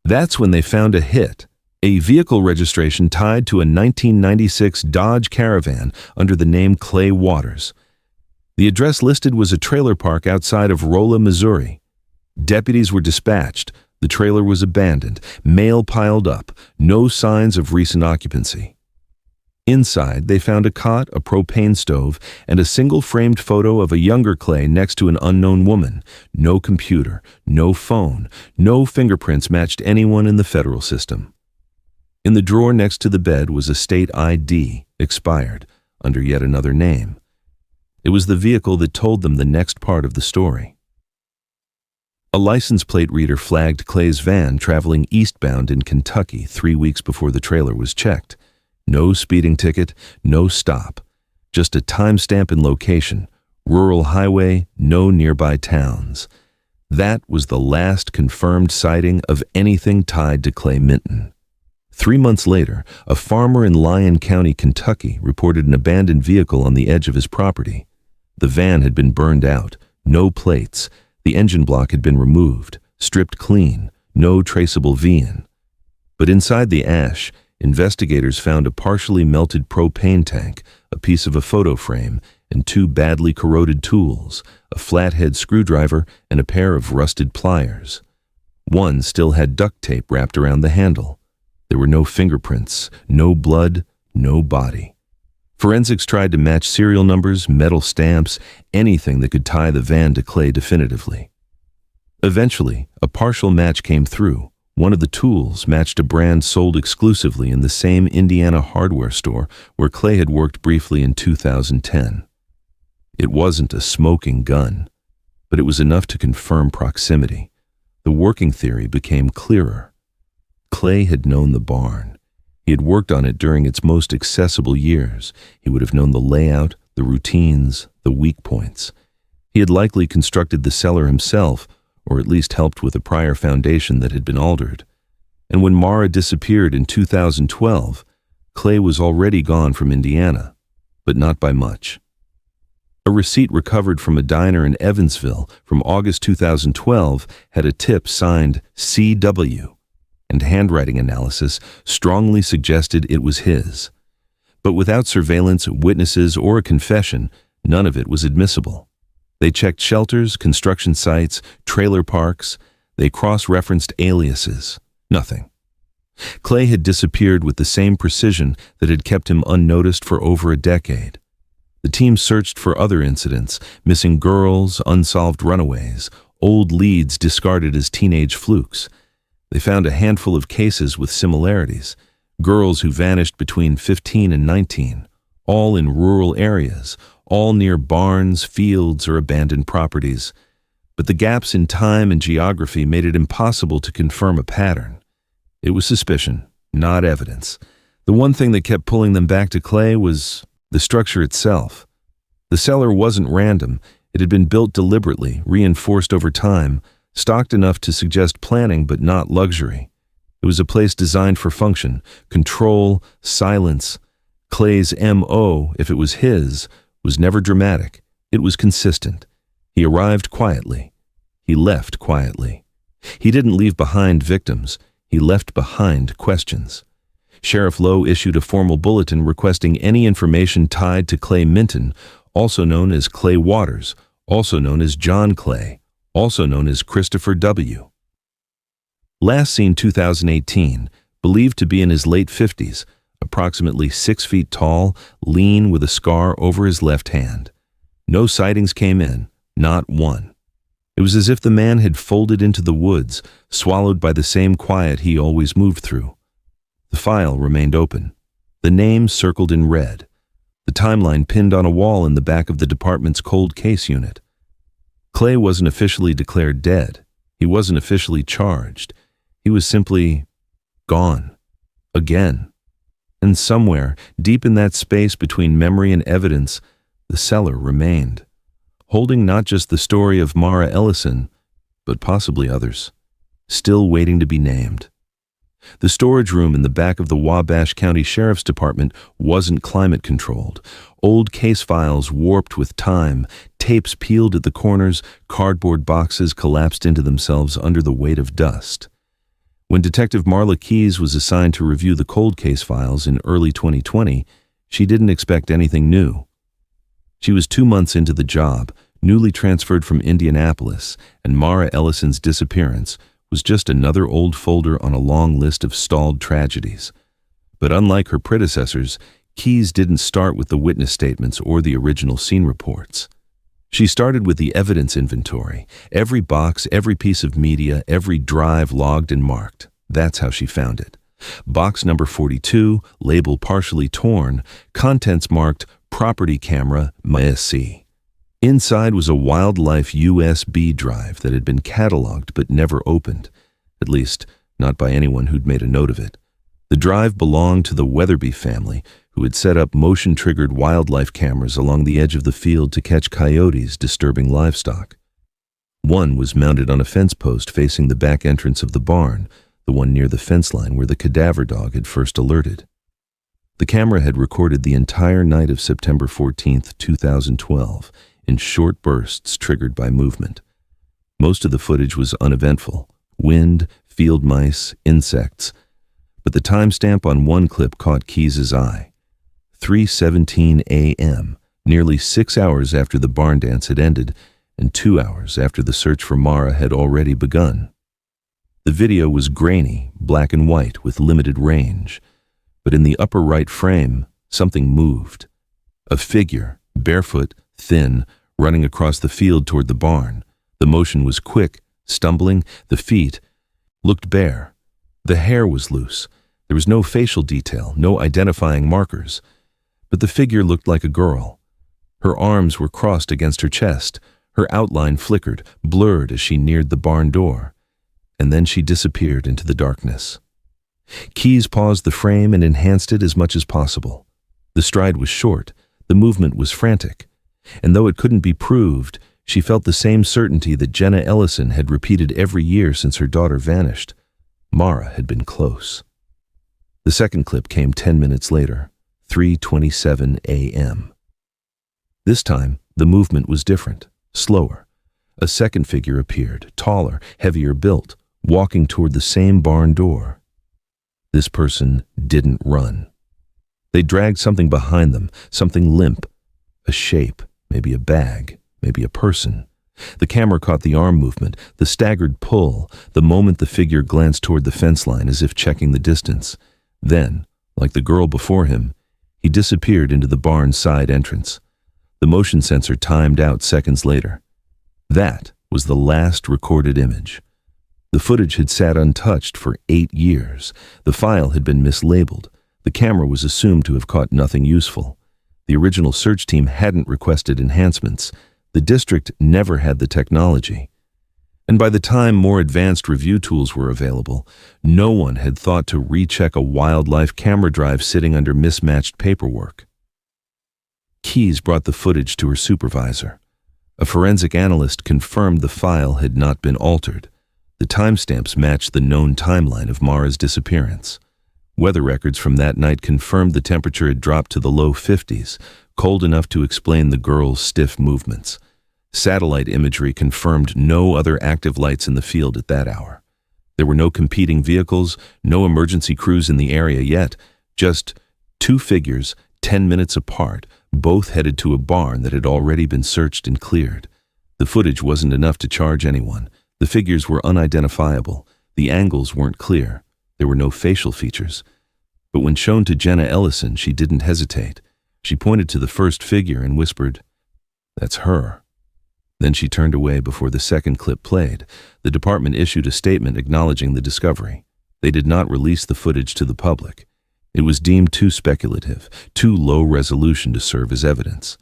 That's when they found a hit, a vehicle registration tied to a 1996 Dodge Caravan under the name Clay Waters. The address listed was a trailer park outside of Rolla, Missouri. Deputies were dispatched. The trailer was abandoned, mail piled up, no signs of recent occupancy. Inside, they found a cot, a propane stove, and a single framed photo of a younger Clay next to an unknown woman. No computer, no phone, no fingerprints matched anyone in the federal system. In the drawer next to the bed was a state ID, expired, under yet another name. It was the vehicle that told them the next part of the story. A license plate reader flagged Clay's van traveling eastbound in Kentucky 3 weeks before the trailer was checked. No speeding ticket, no stop. Just a timestamp and location. Rural highway, no nearby towns. That was the last confirmed sighting of anything tied to Clay Minton. 3 months later, a farmer in Lyon County, Kentucky, reported an abandoned vehicle on the edge of his property. The van had been burned out, no plates. The engine block had been removed, stripped clean, no traceable VIN. But inside the ash, investigators found a partially melted propane tank, a piece of a photo frame, and 2 badly corroded tools, a flathead screwdriver and a pair of rusted pliers. One still had duct tape wrapped around the handle. There were no fingerprints, no blood, no body. Forensics tried to match serial numbers, metal stamps, anything that could tie the van to Clay definitively. Eventually, a partial match came through. One of the tools matched a brand sold exclusively in the same Indiana hardware store where Clay had worked briefly in 2010. It wasn't a smoking gun, but it was enough to confirm proximity. The working theory became clearer. Clay had known the barn. He had worked on it during its most accessible years. He would have known the layout, the routines, the weak points. He had likely constructed the cellar himself, or at least helped with a prior foundation that had been altered. And when Mara disappeared in 2012, Clay was already gone from Indiana, but not by much. A receipt recovered from a diner in Evansville from August 2012 had a tip signed C.W., and handwriting analysis strongly suggested it was his. But without surveillance, witnesses, or a confession, none of it was admissible. They checked shelters, construction sites, trailer parks. They cross-referenced aliases. Nothing. Clay had disappeared with the same precision that had kept him unnoticed for over a decade. The team searched for other incidents, missing girls, unsolved runaways, old leads discarded as teenage flukes. They found a handful of cases with similarities, girls who vanished between 15 and 19, all in rural areas, all near barns, fields, or abandoned properties. But the gaps in time and geography made it impossible to confirm a pattern. It was suspicion, not evidence. The one thing that kept pulling them back to Clay was the structure itself. The cellar wasn't random. It had been built deliberately, reinforced over time, stocked enough to suggest planning but not luxury. It was a place designed for function, control, silence. Clay's M.O., if it was his, was never dramatic. It was consistent. He arrived quietly. He left quietly. He didn't leave behind victims. He left behind questions. Sheriff Lowe issued a formal bulletin requesting any information tied to Clay Minton, also known as Clay Waters, also known as John Clay, also known as Christopher W. Last seen 2018, believed to be in his late 50s, approximately 6 feet tall, lean with a scar over his left hand. No sightings came in, not one. It was as if the man had folded into the woods, swallowed by the same quiet he always moved through. The file remained open. The name circled in red. The timeline pinned on a wall in the back of the department's cold case unit. Clay wasn't officially declared dead. He wasn't officially charged. He was simply gone. Again. And somewhere, deep in that space between memory and evidence, the cellar remained, holding not just the story of Mara Ellison, but possibly others, still waiting to be named. The storage room in the back of the Wabash County Sheriff's Department wasn't climate-controlled. Old case files warped with time, tapes peeled at the corners, cardboard boxes collapsed into themselves under the weight of dust. When Detective Marla Keyes was assigned to review the cold case files in early 2020, she didn't expect anything new. She was 2 months into the job, newly transferred from Indianapolis, and Mara Ellison's disappearance was just another old folder on a long list of stalled tragedies. But unlike her predecessors, Keyes didn't start with the witness statements or the original scene reports. She started with the evidence inventory, every box, every piece of media, every drive logged and marked. That's how she found it. Box number 42, label partially torn, contents marked property camera, MSC. Inside was a wildlife USB drive that had been cataloged but never opened, at least not by anyone who'd made a note of it. The drive belonged to the Weatherby family, who had set up motion-triggered wildlife cameras along the edge of the field to catch coyotes disturbing livestock. One was mounted on a fence post facing the back entrance of the barn, the one near the fence line where the cadaver dog had first alerted. The camera had recorded the entire night of September 14th, 2012, in short bursts triggered by movement. Most of the footage was uneventful: wind, field mice, insects. But the timestamp on one clip caught Keyes' eye. 3:17 a.m., nearly 6 hours after the barn dance had ended, and 2 hours after the search for Mara had already begun. The video was grainy, black and white, with limited range. But in the upper right frame, something moved. A figure, barefoot, thin, running across the field toward the barn. The motion was quick, stumbling. The feet looked bare. The hair was loose. There was no facial detail, no identifying markers. But the figure looked like a girl. Her arms were crossed against her chest. Her outline flickered, blurred as she neared the barn door. And then she disappeared into the darkness. Keyes paused the frame and enhanced it as much as possible. The stride was short. The movement was frantic. And though it couldn't be proved, she felt the same certainty that Jenna Ellison had repeated every year since her daughter vanished. Mara had been close. The second clip came 10 minutes later, 3:27 a.m. This time, the movement was different, slower. A second figure appeared, taller, heavier built, walking toward the same barn door. This person didn't run. They dragged something behind them, something limp, a shape, maybe a bag, maybe a person. The camera caught the arm movement, the staggered pull, the moment the figure glanced toward the fence line as if checking the distance. Then, like the girl before him, he disappeared into the barn's side entrance. The motion sensor timed out seconds later. That was the last recorded image. The footage had sat untouched for 8 years. The file had been mislabeled. The camera was assumed to have caught nothing useful. The original search team hadn't requested enhancements. The district never had the technology. And by the time more advanced review tools were available, no one had thought to recheck a wildlife camera drive sitting under mismatched paperwork. Keyes brought the footage to her supervisor. A forensic analyst confirmed the file had not been altered. The timestamps matched the known timeline of Mara's disappearance. Weather records from that night confirmed the temperature had dropped to the low 50s, cold enough to explain the girl's stiff movements. Satellite imagery confirmed no other active lights in the field at that hour. There were no competing vehicles, no emergency crews in the area yet, just two figures, 10 minutes apart, both headed to a barn that had already been searched and cleared. The footage wasn't enough to charge anyone. The figures were unidentifiable. The angles weren't clear. There were no facial features. But when shown to Jenna Ellison, she didn't hesitate. She pointed to the first figure and whispered, "That's her." Then she turned away before the second clip played. The department issued a statement acknowledging the discovery. They did not release the footage to the public. It was deemed too speculative, too low resolution to serve as evidence.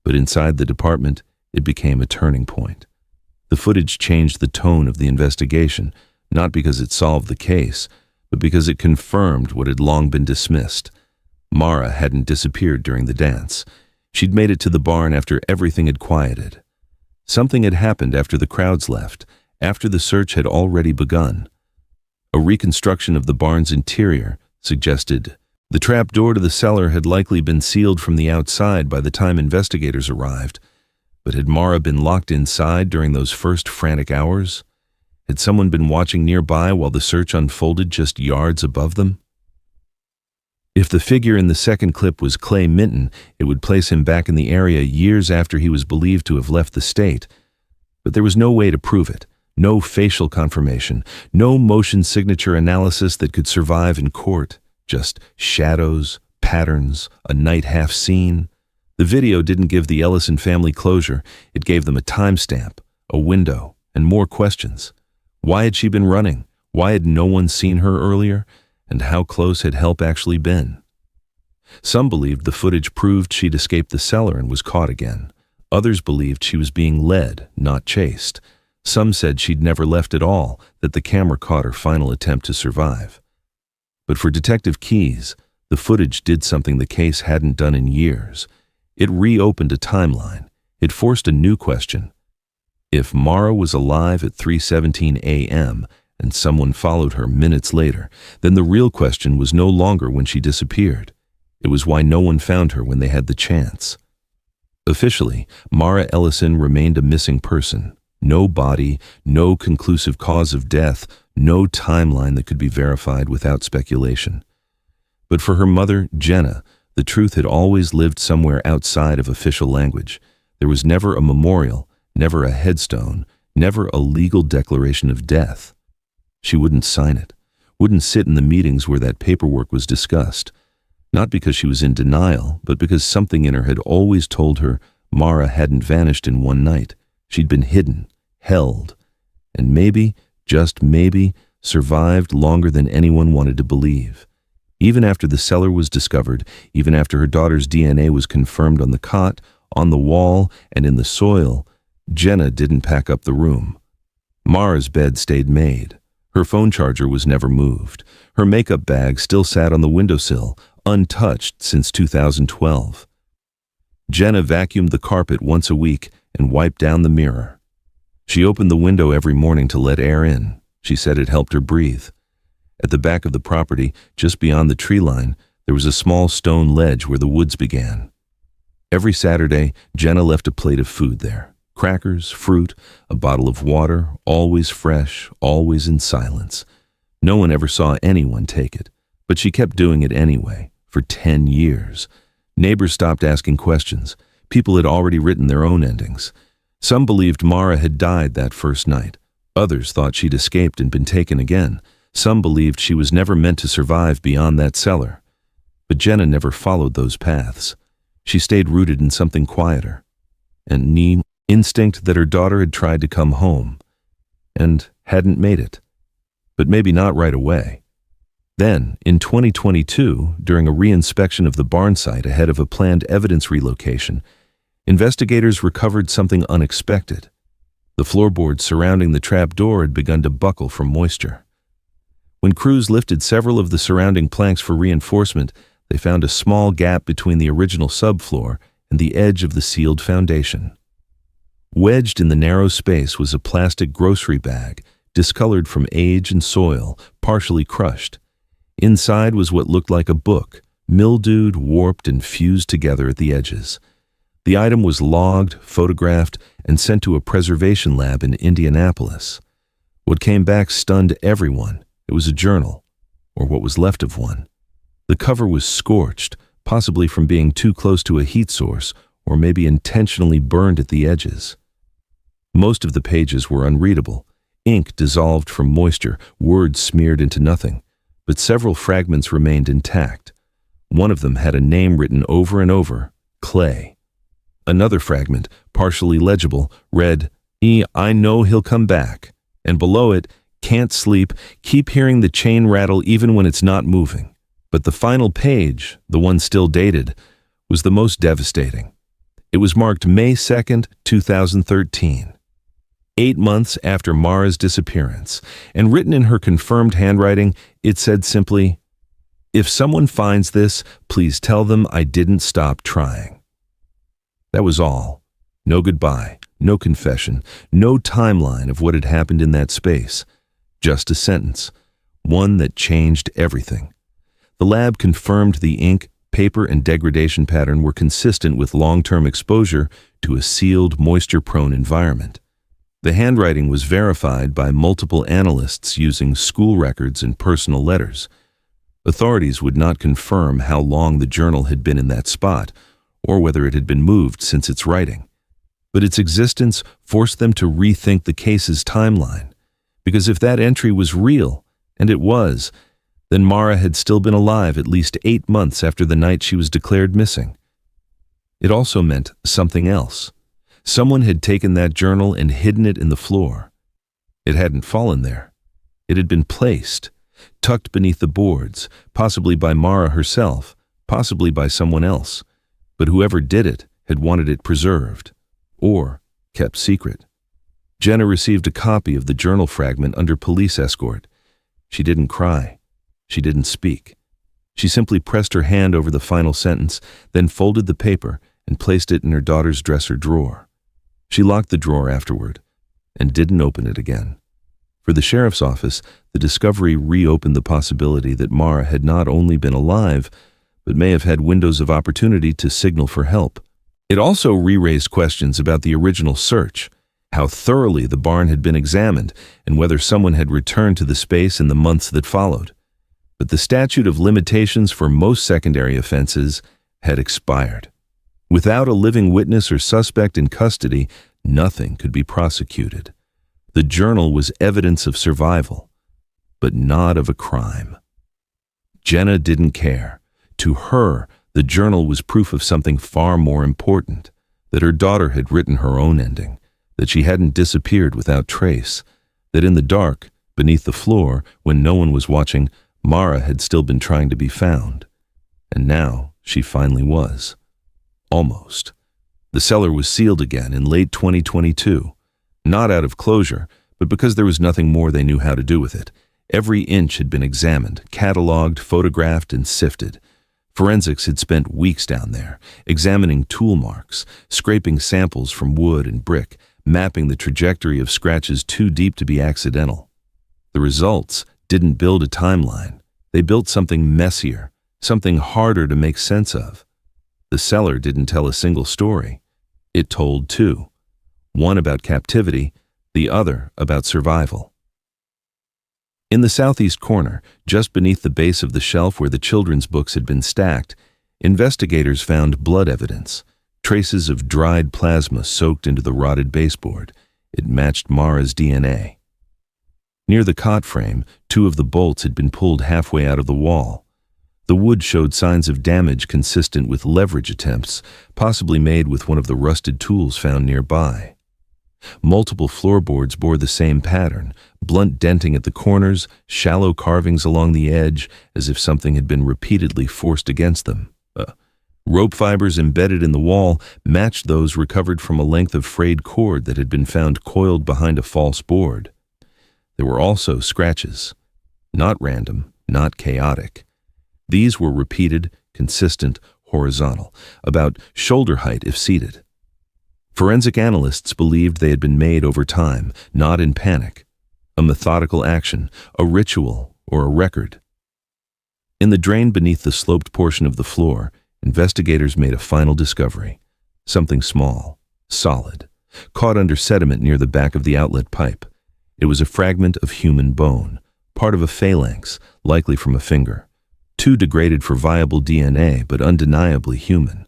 But inside the department, it became a turning point. The footage changed the tone of the investigation, not because it solved the case, but because it confirmed what had long been dismissed. Mara hadn't disappeared during the dance. She'd made it to the barn after everything had quieted. Something had happened after the crowds left, after the search had already begun. A reconstruction of the barn's interior suggested the trap door to the cellar had likely been sealed from the outside by the time investigators arrived. But had Mara been locked inside during those first frantic hours? Had someone been watching nearby while the search unfolded just yards above them? If the figure in the second clip was Clay Minton, it would place him back in the area years after he was believed to have left the state. But there was no way to prove it. No facial confirmation, no motion signature analysis that could survive in court. Just shadows, patterns, a night half seen. The video didn't give the Ellison family closure. It gave them a timestamp, a window, and more questions. Why had she been running? Why had no one seen her earlier? And how close had help actually been? Some believed the footage proved she'd escaped the cellar and was caught again. Others believed she was being led, not chased. Some said she'd never left at all, that the camera caught her final attempt to survive. But for Detective Keyes, the footage did something the case hadn't done in years. It reopened a timeline. It forced a new question. If Mara was alive at 3:17 a.m. and someone followed her minutes later, then the real question was no longer when she disappeared. It was why no one found her when they had the chance. Officially, Mara Ellison remained a missing person. No body, no conclusive cause of death, no timeline that could be verified without speculation. But for her mother, Jenna, the truth had always lived somewhere outside of official language. There was never a memorial, never a headstone, never a legal declaration of death. She wouldn't sign it, wouldn't sit in the meetings where that paperwork was discussed. Not because she was in denial, but because something in her had always told her Mara hadn't vanished in one night. She'd been hidden, held, and maybe, just maybe, survived longer than anyone wanted to believe. Even after the cellar was discovered, even after her daughter's DNA was confirmed on the cot, on the wall, and in the soil, Jenna didn't pack up the room. Mara's bed stayed made. Her phone charger was never moved. Her makeup bag still sat on the windowsill, untouched since 2012. Jenna vacuumed the carpet once a week and wiped down the mirror. She opened the window every morning to let air in. She said it helped her breathe. At the back of the property, just beyond the tree line, there was a small stone ledge where the woods began. Every Saturday, Jenna left a plate of food there. Crackers, fruit, a bottle of water, always fresh, always in silence. No one ever saw anyone take it, but she kept doing it anyway, for 10 years. Neighbors stopped asking questions. People had already written their own endings. Some believed Mara had died that first night. Others thought she'd escaped and been taken again. Some believed she was never meant to survive beyond that cellar. But Jenna never followed those paths. She stayed rooted in something quieter. And instinct that her daughter had tried to come home and hadn't made it. But maybe not right away. Then, in 2022, during a reinspection of the barn site ahead of a planned evidence relocation, investigators recovered something unexpected. The floorboards surrounding the trap door had begun to buckle from moisture. When crews lifted several of the surrounding planks for reinforcement, they found a small gap between the original subfloor and the edge of the sealed foundation. Wedged in the narrow space was a plastic grocery bag, discolored from age and soil, partially crushed. Inside was what looked like a book, mildewed, warped, and fused together at the edges. The item was logged, photographed, and sent to a preservation lab in Indianapolis. What came back stunned everyone. It was a journal, or what was left of one. The cover was scorched, possibly from being too close to a heat source, or maybe intentionally burned at the edges. Most of the pages were unreadable, ink dissolved from moisture, words smeared into nothing, but several fragments remained intact. One of them had a name written over and over, Clay. Another fragment, partially legible, read, "I know he'll come back," and below it, "Can't sleep, keep hearing the chain rattle even when it's not moving." But the final page, the one still dated, was the most devastating. It was marked May 2nd, 2013. 8 months after Mara's disappearance, and written in her confirmed handwriting, it said simply, "If someone finds this, please tell them I didn't stop trying." That was all. No goodbye, no confession, no timeline of what had happened in that space. Just a sentence, one that changed everything. The lab confirmed the ink, paper, and degradation pattern were consistent with long-term exposure to a sealed, moisture-prone environment. The handwriting was verified by multiple analysts using school records and personal letters. Authorities would not confirm how long the journal had been in that spot, or whether it had been moved since its writing. But its existence forced them to rethink the case's timeline. Because if that entry was real, and it was, then Mara had still been alive at least 8 months after the night she was declared missing. It also meant something else. Someone had taken that journal and hidden it in the floor. It hadn't fallen there. It had been placed, tucked beneath the boards, possibly by Mara herself, possibly by someone else. But whoever did it had wanted it preserved. or kept secret. Jenna received a copy of the journal fragment under police escort. She didn't cry. She didn't speak. She simply pressed her hand over the final sentence, then folded the paper and placed it in her daughter's dresser drawer. She locked the drawer afterward and didn't open it again. For the sheriff's office, the discovery reopened the possibility that Mara had not only been alive, but may have had windows of opportunity to signal for help. It also re-raised questions about the original search, how thoroughly the barn had been examined, and whether someone had returned to the space in the months that followed. But the statute of limitations for most secondary offenses had expired. Without a living witness or suspect in custody, nothing could be prosecuted. The journal was evidence of survival, but not of a crime. Jenna didn't care. To her, the journal was proof of something far more important, that her daughter had written her own ending, that she hadn't disappeared without trace, that in the dark, beneath the floor, when no one was watching, Mara had still been trying to be found. And now she finally was. Almost. The cellar was sealed again in late 2022, not out of closure, but because there was nothing more they knew how to do with it. Every inch had been examined, catalogued, photographed, and sifted. Forensics had spent weeks down there, examining tool marks, scraping samples from wood and brick, mapping the trajectory of scratches too deep to be accidental. The results didn't build a timeline. They built something messier, something harder to make sense of. The cellar didn't tell a single story. It told two. One about captivity, the other about survival. In the southeast corner, just beneath the base of the shelf where the children's books had been stacked, investigators found blood evidence, traces of dried plasma soaked into the rotted baseboard. It matched Mara's DNA. Near the cot frame, two of the bolts had been pulled halfway out of the wall. The wood showed signs of damage consistent with leverage attempts, possibly made with one of the rusted tools found nearby. Multiple floorboards bore the same pattern, blunt denting at the corners, shallow carvings along the edge, as if something had been repeatedly forced against them. Rope fibers embedded in the wall matched those recovered from a length of frayed cord that had been found coiled behind a false board. There were also scratches. Not random, not chaotic. These were repeated, consistent, horizontal, about shoulder height if seated. Forensic analysts believed they had been made over time, not in panic. A methodical action, a ritual, or a record. In the drain beneath the sloped portion of the floor, investigators made a final discovery. Something small, solid, caught under sediment near the back of the outlet pipe. It was a fragment of human bone, part of a phalanx, likely from a finger. Too degraded for viable DNA, but undeniably human.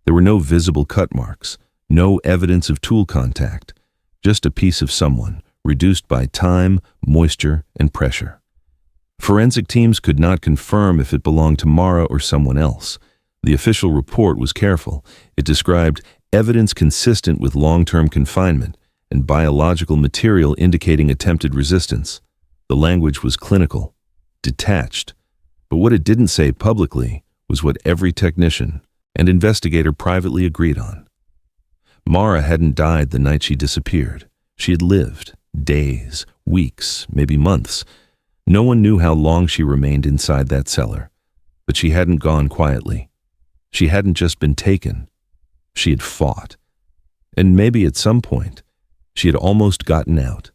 There were no visible cut marks. No evidence of tool contact, just a piece of someone, reduced by time, moisture, and pressure. Forensic teams could not confirm if it belonged to Mara or someone else. The official report was careful. It described evidence consistent with long-term confinement and biological material indicating attempted resistance. The language was clinical, detached. But what it didn't say publicly was what every technician and investigator privately agreed on. Mara hadn't died the night she disappeared. She had lived, days, weeks, maybe months. No one knew how long she remained inside that cellar. But she hadn't gone quietly. She hadn't just been taken. She had fought. And maybe at some point, she had almost gotten out.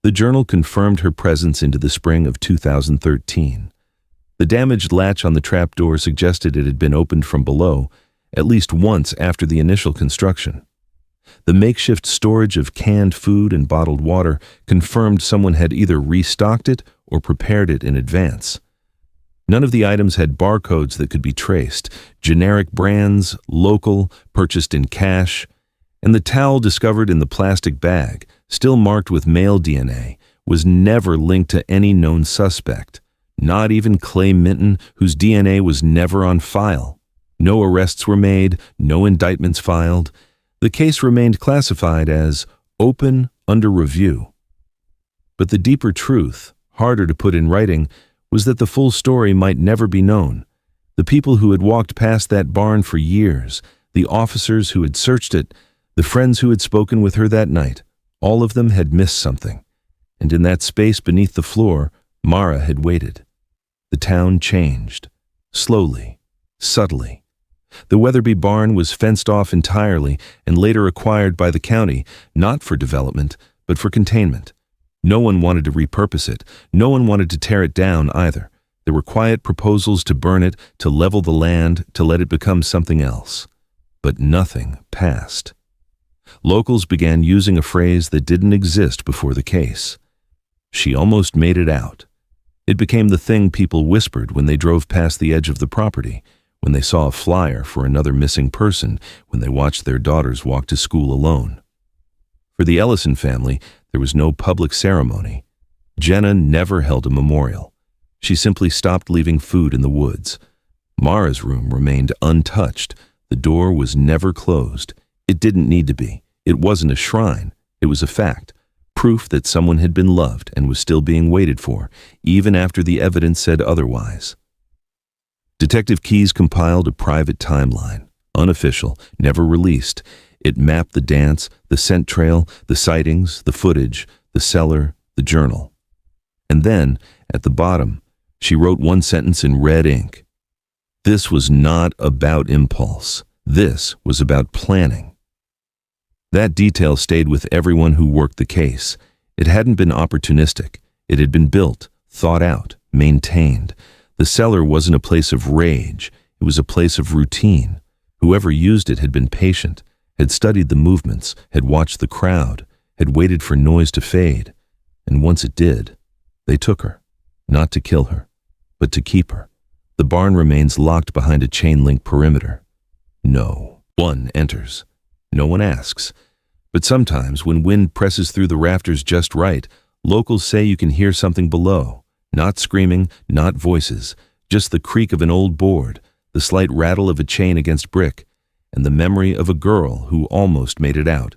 The journal confirmed her presence into the spring of 2013. The damaged latch on the trapdoor suggested it had been opened from below, at least once after the initial construction. The makeshift storage of canned food and bottled water confirmed someone had either restocked it or prepared it in advance. None of the items had barcodes that could be traced, generic brands, local, purchased in cash, and the towel discovered in the plastic bag, still marked with male DNA, was never linked to any known suspect, not even Clay Minton, whose DNA was never on file. No arrests were made, no indictments filed. The case remained classified as open under review. But the deeper truth, harder to put in writing, was that the full story might never be known. The people who had walked past that barn for years, the officers who had searched it, The friends who had spoken with her that night, all of them had missed something, and in that space beneath the floor, Mara had waited. The town changed, slowly, subtly. The Weatherby barn was fenced off entirely and later acquired by the county, not for development, but for containment. No one wanted to repurpose it. No one wanted to tear it down either. There were quiet proposals to burn it, to level the land, to let it become something else. But nothing passed. Locals began using a phrase that didn't exist before the case. She almost made it out. It became the thing people whispered when they drove past the edge of the property, when they saw a flyer for another missing person, when they watched their daughters walk to school alone. For the Ellison family, there was no public ceremony. Jenna never held a memorial. She simply stopped leaving food in the woods. Mara's room remained untouched. The door was never closed. It didn't need to be. It wasn't a shrine. It was a fact. Proof that someone had been loved and was still being waited for, even after the evidence said otherwise. Detective Keyes compiled a private timeline, unofficial, never released. It mapped the dance, the scent trail, the sightings, the footage, the cellar, the journal. And then, at the bottom, she wrote one sentence in red ink. This was not about impulse. This was about planning. That detail stayed with everyone who worked the case. It hadn't been opportunistic. It had been built, thought out, maintained. The cellar wasn't a place of rage. It was a place of routine. Whoever used it had been patient, had studied the movements, had watched the crowd, had waited for noise to fade. And once it did, they took her, not to kill her, but to keep her. The barn remains locked behind a chain-link perimeter. No one enters. No one asks. But sometimes, when wind presses through the rafters just right, locals say you can hear something below. Not screaming, not voices, just the creak of an old board, the slight rattle of a chain against brick, and the memory of a girl who almost made it out.